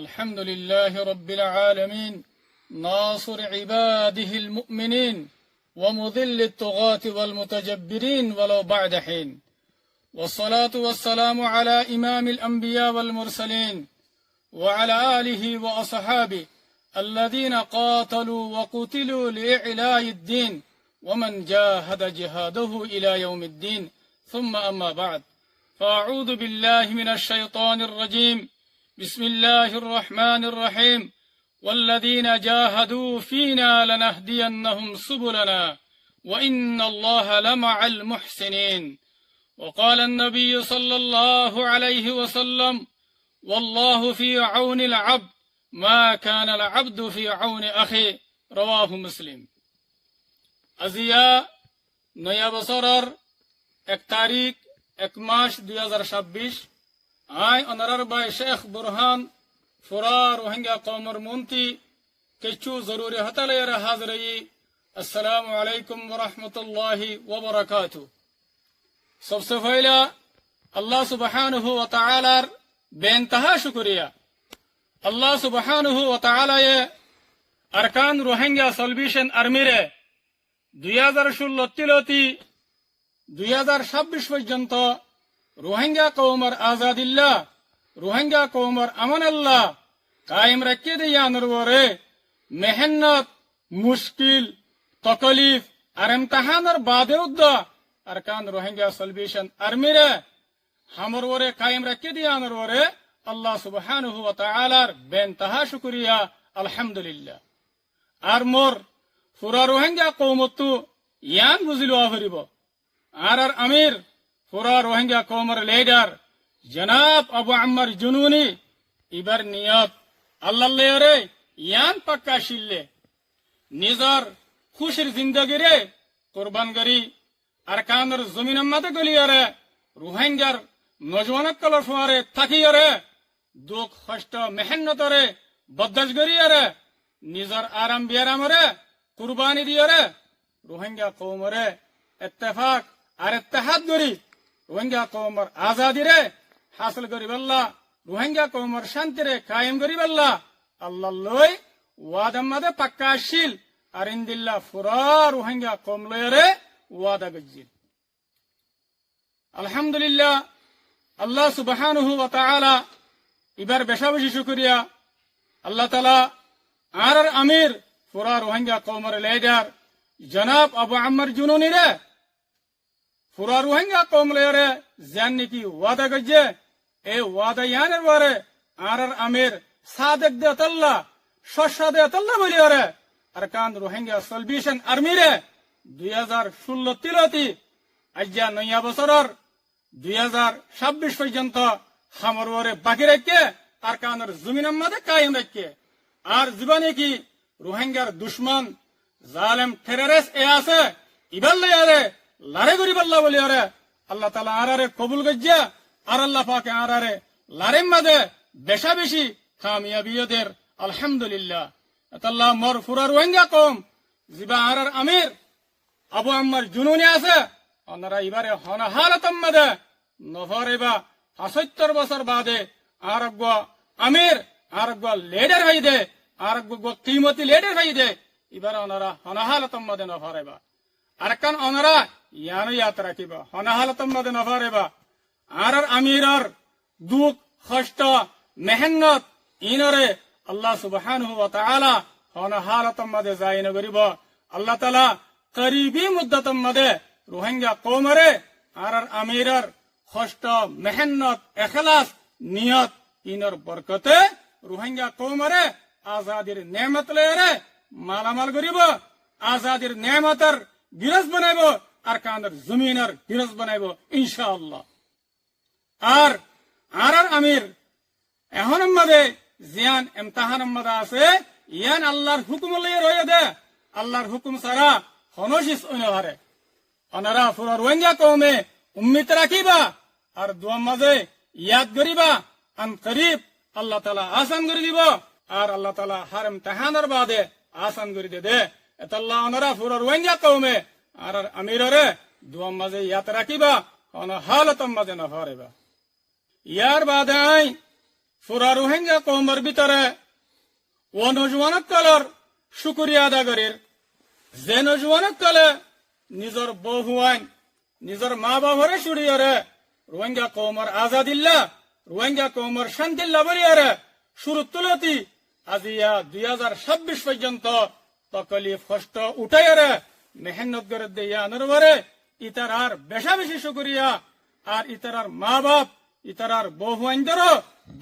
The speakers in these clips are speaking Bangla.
الحمد لله رب العالمين ناصر عباده المؤمنين ومذل الطغاة والمتجبرين ولو بعد حين والصلاة والسلام على إمام الأنبياء والمرسلين وعلى آله وأصحابه الذين قاتلوا وقتلوا لإعلاء الدين ومن جاهد جهاده إلى يوم الدين ثم أما بعد فأعوذ بالله من الشيطان الرجيم بسم الله الرحمن الرحيم والذين جاهدوا فينا لنهدينهم سبلنا وإن الله لمع المحسنين وقال النبي صلى الله عليه وسلم والله في عون العبد ما كان العبد في عون أخي رواه مسلم আজিয়া নয়া বছরের 1 তারিখ 1 মাস 2026 আই অনারার বাই শেখ বুরহান ফুরা রোহিঙ্গা কওমের মন্ত্রী কিছু জরুরি হতালের হাজরি আসসালামু আলাইকুম ওয়া রাহমাতুল্লাহি ওয়া বারাকাতুহু सबसे पहला अल्लाह सुब्हानहु व तआलार बेइंतहा शुक्रिया अल्लाह सुब्हानहु व तआला ये अरकान रोहिंग्या सॉल्यूशन आर्मीरे 2016 तिलती 2026 পর্যন্ত রোহিঙ্গা কওমের আজাদিল্লাহ রোহিঙ্গা কওমের আমানাল্লাহ কায়েম রাখিয়ে দিয়ানোর পরে মেহনত মুশকিল তকলিফ আর ইমতিহানের বাদেও अरकान रोहिंग्या सॉल्यूशन आर्मीरे हमर वरे कायम रखी दिया अनर वरे अल्लाह सुब्हानहु व तआलार बेइंतहा शुक्रिया अल्हम्दुलिल्लाह आर मोर पुरा रोहिंग्या कौमतु यान बुझिलो आफरिबो आर अमीर पुरा रोहिंग्या कौमर लीडर जनाब अबू अम्मर जुनूनी इबर नियत अल्लाह लेरे यान पक्का शिल्ले निजर खुशिर जिंदगी रे कुर्बान करी अरकानर जमीन मत गलियारे रोहिंग्यार नौजवान कलर फुआरे थाकियारे दुख कष्ट मेहनत रे बदश गरियारे निजर आराम बियारामरे कुर्बानी दियारे रोहिंग्या कौमरे इत्तेफाक और इत्तेहाद गरी रोहिंग्या कौमर आजादी रे हासिल करी बल्ला रोहिंग्या कौमर शांति रे कायम करी बल्ला अल्लाह लोय वादम मदे पक्का शील और इंदिल्ला फुरा रोहिंग्या कौम लोयरे वादा गज्जिल अल्हम्दुलिल्लाह अल्लाह सुब्हानहु व तआला इबार बेशाबशी शुक्रिया अल्लाह ताला आर अमीर पुरा रोहिंग्या कौमर लीडर जनाब अबू अम्मर जुनूनी रे पुरा रोहिंग्या कौम लेरे जानने की वादा गज्जे ए वादा यानर वारे आर अमीर सादक दे तल्ला शशा दे तल्ला बोलियारे अरकान रोहिंग्या सॉल्यूशन आर्मी रे 2016 तिलती আজ্জা নয়া বছরের 2026 পর্যন্ত হামর ওরে বাকি রেখে আর কানের জমিনের মধ্যে কায়েম রেখে আর জীবনে কি রোহিঙ্গার দুশমন জালেম টেররিস্ট এ আছে ইবাল্লে আরে লারে গরি বল্লা বলি আরে আল্লাহ তাআলা আরারে কবুল গজ্জা আর আল্লাহ পাকে আরারে লারে মধ্যে বেশা বেশি কামিয়াবিয়দের আলহামদুলিল্লাহ আল্লাহ মোর ফুরা রোহিঙ্গা কম জিবা আরার আমির अबू अम्मर जुनूनी আছে ওনারা এবারে হনা হালাতম মধ্যে নফরেবা 75 বছর বাদে আরগ আমির আরগ লিডার হইদে আরগ কিমতি লিডার হইদে এবারে ওনারা হনা হালাতম মধ্যে নফরেবা আরকান ওনারা ইয়ানো যাত্রা কিবা হনা হালাতম মধ্যে নফরেবা আর আমিরর দুঃখ কষ্ট মেহনত ইনরে আল্লাহ সুবহানাহু ওয়া তাআলা হনা হালাতম মধ্যে যায়ন করিব আল্লাহ তাআলা करीबी मुद्दतम मदे रोहिंग्या कौमरे आर अमीरर कष्ट मेहनत एखलास नियत इनर बरकते रोहिंग्या कौमरे आजादीर नेमत लेरे मालामाल करिब आजादीर नेमतर गिरस बनाइब आर कानर जमीनर गिरस बनाइब इंशाअल्लाह आर अमीर এখন মদে জিয়ান ইমতিহান মদে আছে ইয়ান আল্লাহর হুকুম লয়ে রয়ে দে আল্লাহর হুকুম ছাড়া হনশিস অনহারে অনারা পুরা রোহিঙ্গা কওমে উম্মিত রাখিবা আর দোয়া মাঝে ইয়াদ করিবা আন করিব আল্লাহ তাআলা আসান করে দিব আর আল্লাহ তাআলা হার ইমতিহানের বাদে আসান করে দে এতাল্লাহ অনারা পুরা রোহিঙ্গা কওমে আর আমিররে দোয়া মাঝে ইয়াদ রাখিবা অন হালাতম মাঝে না হারেবা ইয়ার বাদে ফুরা রোহিঙ্গা কৌমর ভিতরে ও নজওয়ানসকলৰ শুকুরিয়া আদা করির যে নজওয়ানসকলে নিজর বউ হুয়াইন নিজর মা বাবরে সুরিয়রে রোহিঙ্গা কৌমর আজাদিল্লা রোহিঙ্গা কৌমর শান্তিল্লা বলিয়ারে শুরু তুলতি আজিয়া 2026 পর্যন্ত তকলিফ কষ্ট উঠাইয়ারে মেহনত করে দিয়ে আনরবারে ইতারার বেশা বেশি শুকুরিয়া আর ইতারার মা বাপ ইতারার বউ হুয়াইনদেরও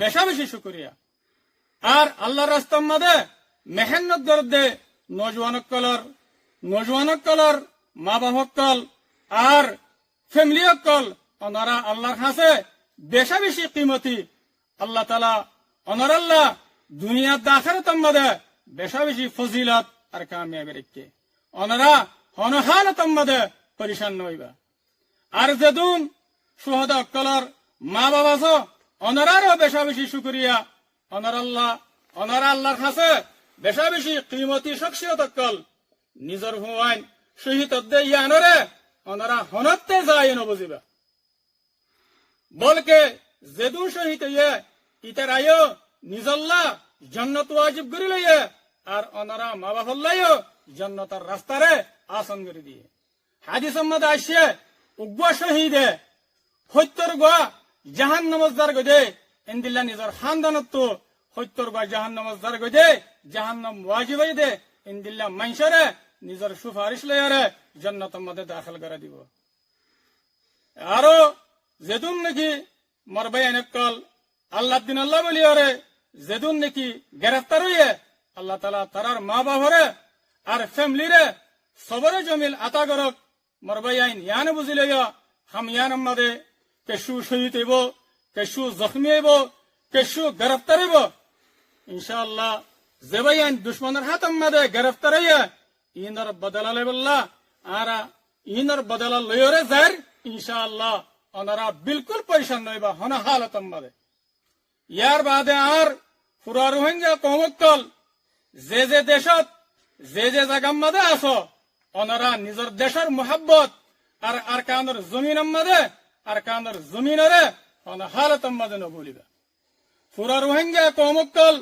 বেশা বেশি শুকুরিয়া আর আল্লাহর রাস্তার মধ্যে মেহনত করে দে নজওয়ানসকলৰ মা বাপসকল আর ফ্যামিলি সকল ওনারা আল্লাহর কাছে বেশা বেশি কিমতি আল্লাহ তালা ওনার আল্লাহ দুনিয়ার আখিরাতের মধ্যে বেশা বেশি ফজিলত আর কামিয়াবি রেখে ওনারা হনহালতের মধ্যে পরিশান হইবা আর যেদুন সুহদা সকলের মা বাবা আছো ওনারারও বেশা বেশি শুকরিয়া ওনারা আল্লাহর কাছে বেশা বেশি কিমতি শখসিয়ত সকল নিজর হুয়াইন শহীদ দে ইয়ানরে ওনারা হনতে যায় নবুজিবা বলকে যেদু শহীদ ইয়ে ইতার আয়ো নিজল্লা জন্নত ওয়াজিব করি লইয়ে আর ওনারা মা বাপল্লাইও জন্নতার রাস্তারে আসন করে দিয়ে হাদিস মধ্যে আসছে উগ্র শহীদে সত্যর গোয়া জাহান নমজদার গদে ইন্দিল্লা নিজর খানদানত সত্যর গোয়া জাহান নমজদার গদে জাহান্নাম ওয়াজিব দে ইন্দিল্লা মাইশরে নিজর সুপারিশ লইয়ারে জন্নতের মধ্যে দাখিল করে দিব আরো যেদুন নাকি মরবাই এনেকল আল্লাহ দিন আল্লাহ বলিয়ারে যেদুন নাকি গ্রেফতার হইয়ে আল্লাহ তালা তারার মা বাবরে আর ফ্যামিলিরে সবরে জমিল আতা করক মরবাই আইন ইয়ানে বুঝি লইয়া হাম ইয়ান আমাদে কেশু শহীদ হইব কেশু জখমি হইব কেশু গ্রেফতার হইব ইনশাআল্লাহ যেবাই আইন দুশ্মনের হাত আমাদে গ্রেফতার হইয়া ইনর বদলা লইবল্লা আর ইনর বদলা লইরে যার ইনশাআল্লাহ ওনারা বিলকুল পরিশান নইবা হন হালত আমাদে ইয়ার বাদে আর পুরা রোহিঙ্গা কৌমকল যে দেশত যে জায়গা মধ্যে আছো ওনারা নিজের দেশের মোহাব্বত আর আর কানের জমিন মধ্যে আর কানের জমিনরে হন হালত মধ্যে নবলিবা পুরা রোহিঙ্গা কৌমকল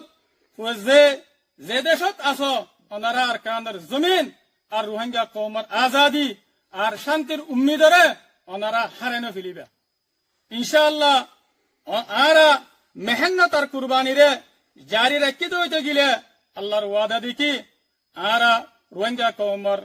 যে দেশত আছো ওনারা আর কানের জমিন আর রোহিঙ্গা কৌমর আজাদি আর শান্তির উম্মিদরে ওনারা হারেনো ফেলিবা ইনশাআল্লাহ আর মেহনত আর কুরবানিরে জারি রাখিতে হইতে গেলে আল্লাহর ওয়াদা দেখি আর রোহিঙ্গা কৌমর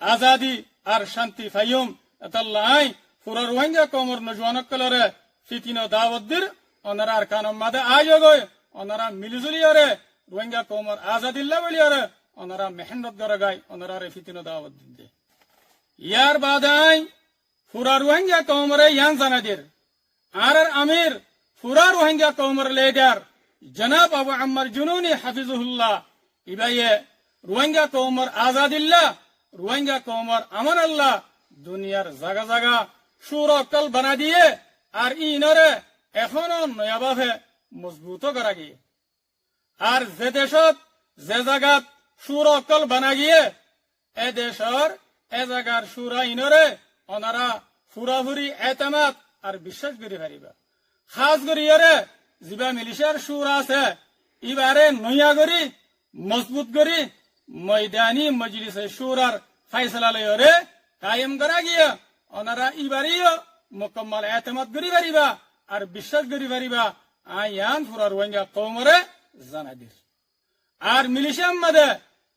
আজাদি আর শান্তি ফাইম এতাল্লাই পুরা রোহিঙ্গা কৌমর নজওয়ানসকলরে ফিতিনো দাওয়াত দির ওনারা আর কানম মাদে আয়োগয় ওনারা মিলিজুলিয়ারে রোহিঙ্গা কৌমর আজাদিল্লা বলিয়ারে ওনারা মেহনত করে গায় ওনারা ফিতিনো দাওয়াত দিতে ইয়ার বাদাই পুরা রোহিঙ্গা কৌমরে ইয়ান জানাদির আর আমির পুরা রোহিঙ্গা কৌমর লিডার জনাব আবু আম্মার জুনুনি হাফিজুল্লাহ ইবাইয়ে রোহিঙ্গা কৌমর আজাদিল্লা রোহিঙ্গা কৌমর আমান আল্লাহ দুনিয়ার জাগা জাগা সুরকল বানা দিয়ে আর ইনরে এখনো নয়াভাবে মজবুত করা গিয়ে আর যে দেশত যে জায়গাত সুরকল বানা গিয়ে এ দেশর এ জায়গার সুরা ইনরে ওনারা ফুরাফুরি এতেমাত আর বিশ্বাস করি পারিবা খাস করিয়ারে যিবা মিলিশিয়ার সুর আছে ইবারে নয়া করি মজবুত করি ময়দানি মজলিসে সুরার ফাইসলা লয়রে কায়েম করা গিয়া ওনারা ইবারিও মুকম্মল এতেমাত করি পারিবা আর বিশ্বাস করি পারিবা আয়ান ফুরা রোহিঙ্গা কৌমরে জানাদির আর মিলিশিয়ার মধ্যে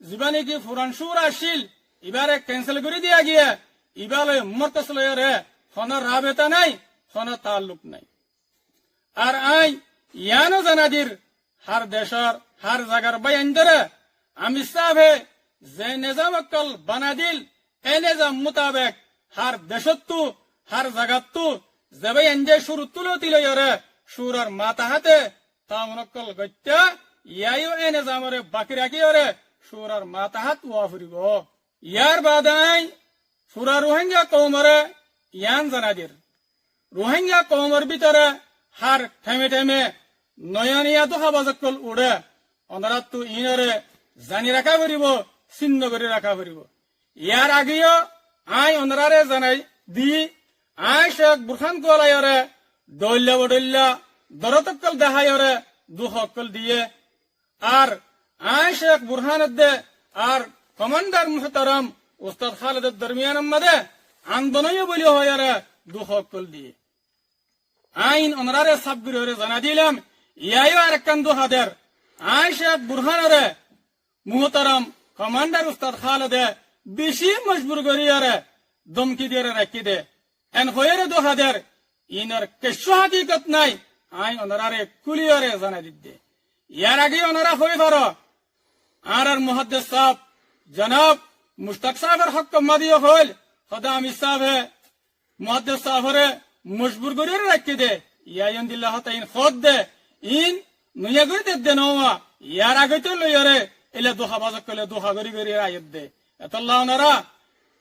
যিবা নাকি ফুরান সুর আসিল ইবারে ক্যান্সেল করে দিয়া গিয়া ইবালে মর্তস লয়রে কোনো রাবেতা নাই কোনো তাল্লুক নাই আর আই ইয়ানো জানাদির হার দেশর হার জাগার বয়ান ধরে আমি সাহে যে নিজাম অকল বানা দিল এ নিজাম মোতাবেক হার দেশত্তু হার জাগাত্তু যে বয়ান যে সুর তুলো তিলয়রে সুরার মাথা হাতে তামনকল গত্যা ইয়াইও এ নিজামরে বাকি রাখিয়রে সুরার মাথা হাত ওয়া ফুরিব ইয়ার বাদাই পুরা রোহিঙ্গা কৌমরে ইয়ান জানাদির রোহিঙ্গা কৌমর ভিতরে হার থেমে থেমে নয়নিয়া দুহাবাজকল উড়ে ওনারা তো ইনরে জানি রাখা করিব চিহ্ন করে রাখা করিব ইয়ার আগেও আই ওনারে জানাই দি আই শেখ বুরখান কোলাইরে দৈল্য বদল্য দরতকল দেখাইরে দুহকল দিয়ে আর আয় শেখ বুরহানুদ্দে আর কমান্ডার মুহতারাম উস্তাদ খালেদের দরমিয়ান মধ্যে আন্দোলন বলি হয় দুহকল দিয়ে আইন ওনারে সাবগুরে জানা দিলাম ইয়াইও আর একখান দুহাদের আয় শেখ বুরহানরে মুহতারাম কমান্ডার উস্তাদ খালেদে বেশি মজবুর করিয়ারে দমকি দিয়ে রাখি দে এন হয়ে দুহাদের ইনার কেশু হাকিকত নাই আই ওনারে কুলিয়ারে জানা দিতে ইয়ার আগে ওনারা হয়ে ধরো আর মুহাদ্দিস সাহেব জনাব মুশতাক সাহেবের হক মাদিও হল খোদা আমি সাহেব মুহাদ্দিস সাহেবরে মজবুর করে রাখি দে ইয়ায়ন দিল্লাহ তাইন খোদ দে ইন নুয়া করে দে নওয়া ইয়ার আগে তো লইয়ারে এলে দোহা বাজক কলে দোহা গরি গরি আয়াত দে এতল্লাহ ওনারা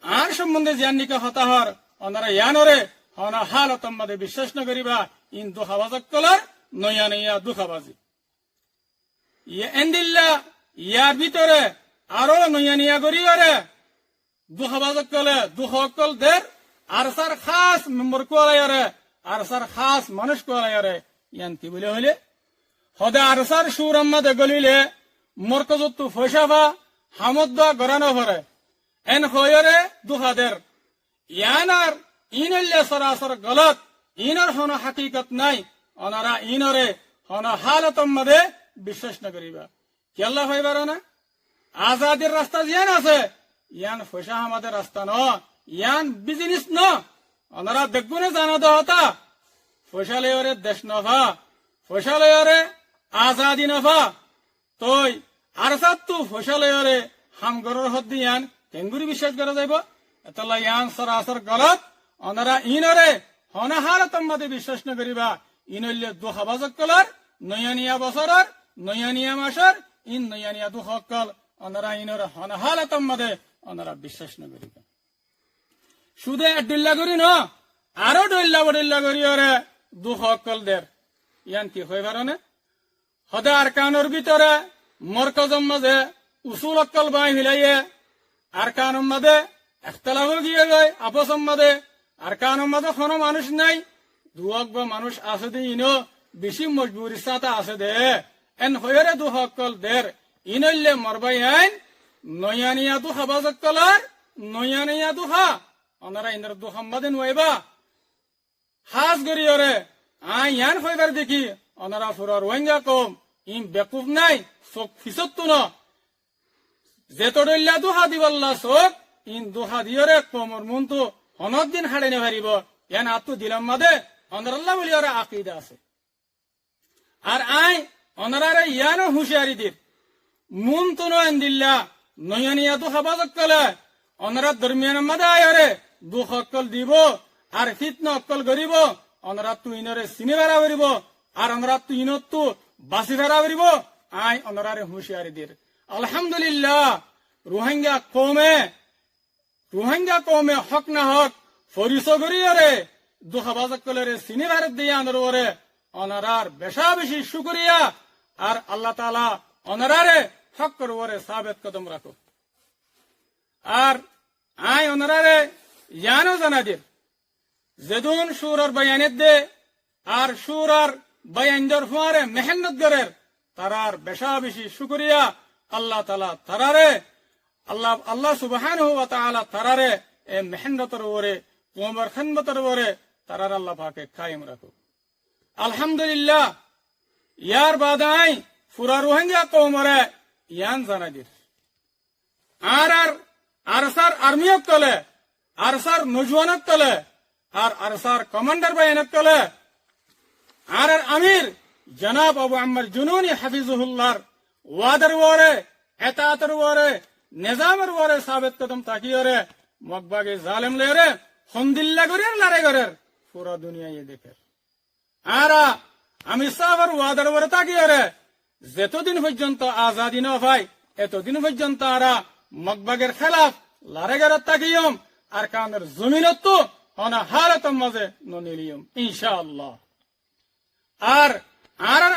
আর সম্বন্ধে জানিকা হতাহর ওনারা ইয়ানরে হনা হালতম মধ্যে বিশ্বাস না করিবা ইন দোহা বাজক কলার নয়া নয়া দুঃখাবাজি এন্দিল্লা ইয়ার ভিতরে আরো নয়া নিয়া করিয়ারে দুঃখাবাজক কলে দুঃখকল দের আর সার খাস মেম্বর কোয়ালায়ারে আর সার খাস মানুষ কোয়ালায়ারে ইয়ান কি বলে হইলে হদে আর সার সুর আম্মাদে গলিলে মরকজত্তু ফৈসাফা হামদ্দা গরানো ভরে এন হয়রে দুহাদের ইয়ানার ইনল্লে সরাসর গলত ইনর হন হাকিকত নাই ওনারা ইনরে হন হালতম মধ্যে বিশ্বাস না করিবা কি আল্লাহ হইবার না আজাদির রাস্তা জিয়ান আছে ইয়ান ফৈসা আমাদের রাস্তা ন ইয়ান বিজনেস ন ওনারা বেগুনে জানা দহতা ফৈসা লয়রে দেশ নভা ফৈসা লয়রে আজাদি নভা তই আর সাতু ফৈসা লয়রে হামগরর হদ ইয়ান কেঙ্গুরি বিশ্বাস করা যাইব এতলা ইয়ান সরাসর গলত ওনারা ইনরে হনা হালতম মধ্যে বিশ্বাস না করিবা ইনল্লে দুঃখাবাজক কলার নয়ানিয়া বছরের নয়ানিয়া মাসের ইন নয়ানিয়া দুঃখকল ওনারা ইনর হনা হালতম মধ্যে ওনারা বিশ্বাস না করিবা শুধু ডুল্লা করি ন আরো ডুল্লা বডুল্লা করি ওরে দুঃখকল দের ইয়ান কি হয়ে পারে না হদে আর কানোর ভিতরে মরকজম মাঝে উসুল অক্কল বাই মিলাইয়ে আর কানুর মাঝে একতলাফ গিয়ে যায় আপসম মাঝে আর কানুর মাঝে কোনো মানুষ নাই দুহক বা মানুষ আছে দে ইনো বেশি মজবুর ইচ্ছাটা আছে দে এন হয়ে দুহকল দের ইনল্লে মরবাই আইন নয়ানিয়া দুহা বাজকলার নয়ানিয়া দুহা ওনারা ইন্দ্র দুহাম বাদে নইবা হাজ গরিয়রে আই ইয়ান হইবার দেখি ওনারা ফুরার ওয়েঙ্গা কম ইম বেকুফ নাই চোখ ফিসত্তু ন যেতডল্লা দুহা দিবাল্লা চোখ ইন দুহা দিয়রে কমর মনটো হনত দিন হাড়ে নে পারিব ইয়ান আত্মু দিলাম মাদে অনরাল্লাহ বলি ওরা আকিদা আছে আর আই অনরারে ইয়ানো হুঁশিয়ারি দির মুন তো নয়ন দিল্লা নয়ানিয়া দুহা বাজক কলে অনরা দরমিয়ান মাদে আয়রে দুঃখ অক্কল দিব আর ফিতনা অক্কল গরিব অনরা তু ইনরে চিনি বেড়া বেরিব আর অনরা তু ইনতু বাসি বেড়া বেরিব আই অনরারে হুঁশিয়ারি দির আলহামদুলিল্লাহ রোহিঙ্গা কমে হক না হক ফরিস করিয়ারে দুঃখাবাজক কলেরে চিনি ভারত দিয়ে আনরে অনারার বেশা বেশি শুকরিয়া আর আল্লাহ তাআলা অনারারে হক করবরে সাবেত কদম রাখো আর আই অনারারে জানো জানা দির যেদুন সুরর বয়ানের দে আর সুরার বয়ানদের ফুয়ারে মেহনত গরের তারার বেশা বেশি শুকরিয়া আল্লাহ তাআলা তারারে আল্লাহ সুবহানাহু ওয়া তাআলা তারারে এ মেহনতর ওরে তোমার খিদমতের ওরে তারার আল্লাহ পাকে কায়েম রাখো আলহামদুলিল্লাহ ইয়ার বাদাই পুরা রোহিঙ্গা কওমরে ইয়ান জানা দির আর আরসার আর্মিয়ক কলে আরসার নজওয়ানক কলে আর আরসার কমান্ডার বাহিনীক কলে আর আমির জনাব আবু আম্মার জুনুনি হাফিজুহুল্লাহর ওয়াদার ওরে এতাতের ওরে নিজামের ওরে সাবেত কদম তাকিয়রে মকবাগে জালেম লেরে হন্দিল্লা গরের লারে গরের পুরা দুনিয়া দেখে আর আমি সাহাবার ওয়াদার ওরে তাকিয়রে যতদিন পর্যন্ত আজাদি না হয় এতদিন পর্যন্ত আরা মকবাগের খেলাফ লারে গরের তাকিয়ম আর কানের জমিনত তো হনা হালতম মাঝে ননিলিয়ম ইনশাআল্লাহ আর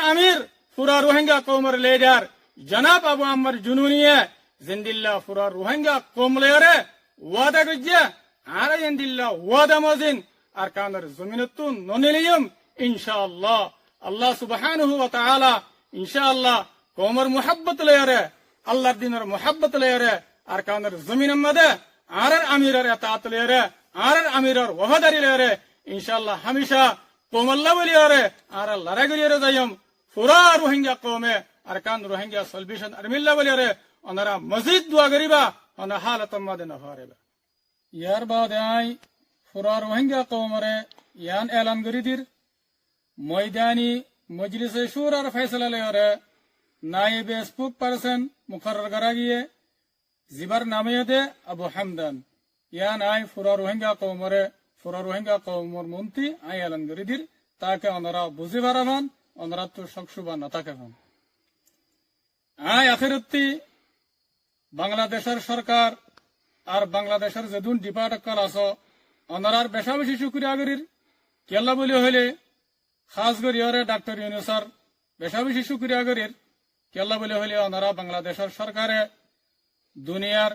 আমির পুরা রোহিঙ্গা কওমের লিডার জনাব আবু আম্মার জুনুনিয়ে জিন্দিল্লাহ পুরা রোহিঙ্গা কওম লেরে ওয়াদা গজ্জা আর জিন্দিল্লাহ ওয়াদা মজিন আর কানের জমিনত তো ননিলিয়ম ইনশাআল্লাহ আল্লাহ সুবহানাহু ওয়া তাআলা ইনশাআল্লাহ কওমর মুহাব্বত লয়ারে আল্লাহর দিনের মুহাব্বত লয়ারে আর কানের জমিন মধ্যে আর আমিরের এতাত লয়ারে আর আমিরের ওয়াফাদারি লয়ারে ইনশাআল্লাহ হামেশা কওমল্লা বলিয়ারে আর লড়াই করিয়ারে যাইম পুরা রোহিঙ্গা কওমে আর কান রোহিঙ্গা সলভেশন আর্মিল্লা বলিয়ারে ওনারা মসজিদ দোয়া করিবা ওনা হালত মধ্যে না হারেবা ইয়ার বাদে আই পুরা রোহিঙ্গা কওমরে ইয়ান এলান করি দির ময়দানি মজলিসে শুরার ফয়সালা লয়ারে নায়েবে স্পোক পারসন মুকরর করা গিয়ে জিবার নামে দে আবু হামদান ইয়ান আই পুরা রোহিঙ্গা কওমরে পুরা রোহিঙ্গা কওমর মন্ত্রী আই এলান করি দির তাকে ওনারা বুঝি পারাবান ওনারা তো সকসুবা না থাকে আই আখিরতি বাংলাদেশের সরকার আর বাংলাদেশের যেদুন ডিপার্টমেন্ট আছে ওনারার বেশা বেশি শুক্রিয়া করির কেলা বলি হইলে খাস করি ওরে ডাক্তার ইউনুসর বেশা বেশি শুক্রিয়া করির কেলা বলি হইলে ওনারা বাংলাদেশের সরকারে দুনিয়ার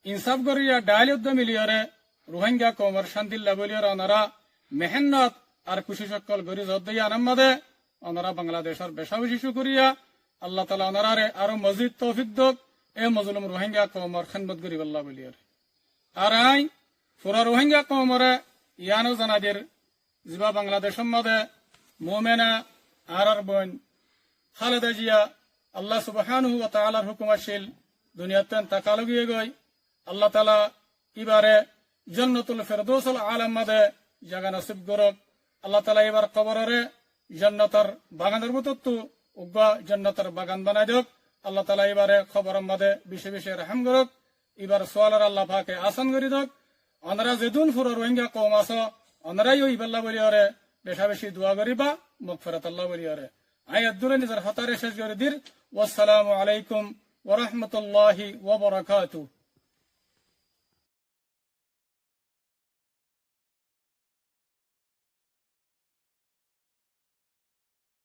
ইনসাফ করিয়া ডাইল উদ্যম মিলিয়রে রোহিঙ্গা কওমর শান্তিল্লা বলিয়র ওনারা মেহনত আর খুশি সকল গরি জদ্দইয়া আনাম্মাদে ওনারা বাংলাদেশের বেশা বেশি শুক্রিয়া আল্লাহ তালা ওনারারে আরো মজিদ তৌফিক দোক এ মজলুম রোহিঙ্গা কওমর খেদমত করি আল্লাহ বলিয়র আর আই পুরা রোহিঙ্গা কওমরে ইয়ানো জানাদের জিবা বাংলাদেশের মধ্যে মোমেনা আর বোন খালেদা জিয়া আল্লাহ সুবহানাহু ওয়া তাআলার হুকুম আসিল দুনিয়াতে তাকালো গিয়ে গই আল্লাহ তাআলা এবারে জান্নাতুল ফিরদৌসুল আলাম মধ্যে জায়গা নসিব করক আল্লাহ তাআলা এবার কবরে জান্নাতের বাগানের মতো উগ্বা জান্নাতের বাগান বানাই দেক আল্লাহ তাআলা এবারে খবরের মধ্যে বিশে বিশে রহম করক এবার সোয়ালার আল্লাহ পাকে আসান করি দেক ওনারা যেদুন পুরো রোহিঙ্গা কওম আছে ওনারাই ওই বেল্লা বলিয়ারে বেশা বেশি দোয়া করিবা মগফিরাত আল্লাহ বলিয়ারে আই আদুরে নিজের হাতারে শেষ করে দির ওয়াসসালামু আলাইকুম ওয়া রাহমাতুল্লাহি ওয়া বারাকাতুহু।